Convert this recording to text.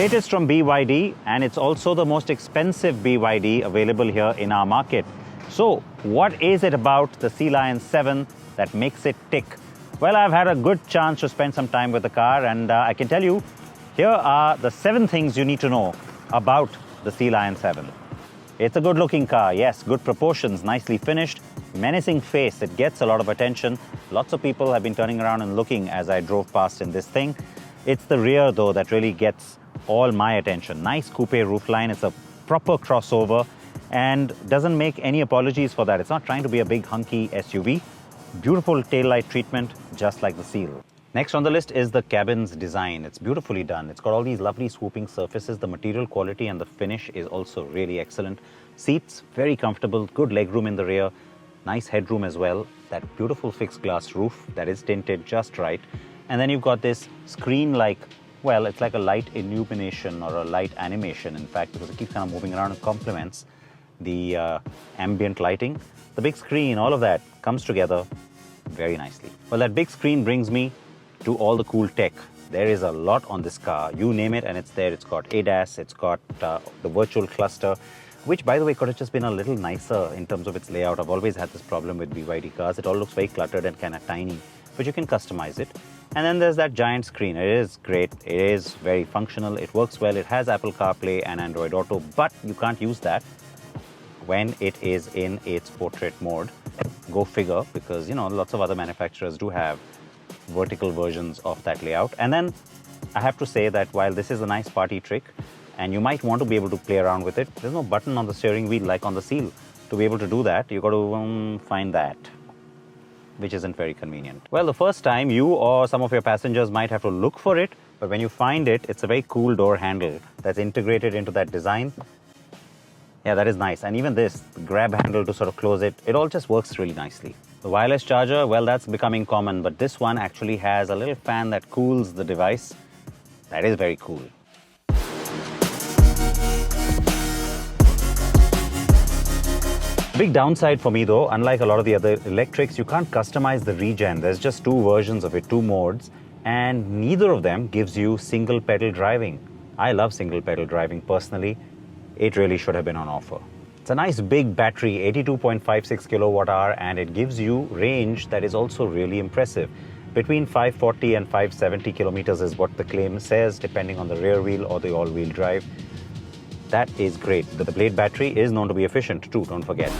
latest from BYD, and it's also the most expensive BYD available here in our market. So what is it about the Sealion 7 that makes it tick? Well, I've had a good chance to spend some time with the car, and I can tell you, here are the 7 things you need to know about the Sealion 7. It's a good-looking car, yes, good proportions, nicely finished, menacing face, it gets a lot of attention. Lots of people have been turning around and looking as I drove past in this thing. It's the rear, though, that really gets all my attention. Nice coupe roofline, it's a proper crossover and doesn't make any apologies for that. It's not trying to be a big hunky SUV. Beautiful taillight treatment, just like the Seal. Next on the list is the cabin's design. It's beautifully done. It's got all these lovely swooping surfaces. The material quality and the finish is also really excellent. Seats, very comfortable, good legroom in the rear, nice headroom as well. That beautiful fixed glass roof that is tinted just right. And then you've got this screen-like, well, it's like a light illumination or a light animation, in fact, because it keeps kind of moving around and complements the ambient lighting. The big screen, all of that comes together very nicely. Well, that big screen brings me to all the cool tech. There is a lot on this car. You name it and it's there. It's got ADAS, it's got the virtual cluster, which, by the way, could have just been a little nicer in terms of its layout. I've always had this problem with BYD cars. It all looks very cluttered and kind of tiny, but you can customize it. And then there's that giant screen. It is great. It is very functional. It works well. It has Apple CarPlay and Android Auto, but you can't use that when it is in its portrait mode. Go figure, because, you know, lots of other manufacturers do have vertical versions of that layout. And then I have to say that while this is a nice party trick and you might want to be able to play around with it, there's no button on the steering wheel like on the Seal. To be able to do that, you've got to find that, which isn't very convenient. Well, the first time you or some of your passengers might have to look for it, but when you find it, it's a very cool door handle that's integrated into that design. Yeah, that is nice. And even this grab handle to sort of close it, it all just works really nicely. The wireless charger, well, that's becoming common, but this one actually has a little fan that cools the device. That is very cool. Big downside for me, though, unlike a lot of the other electrics, you can't customize the regen. There's just 2 versions of it, 2 modes, and neither of them gives you single pedal driving. I love single pedal driving personally. It really should have been on offer. It's a nice big battery, 82.56 kilowatt hour, and it gives you range that is also really impressive. Between 540 and 570 kilometers is what the claim says, depending on the rear wheel or the all-wheel drive. That is great. The Blade battery is known to be efficient too, don't forget.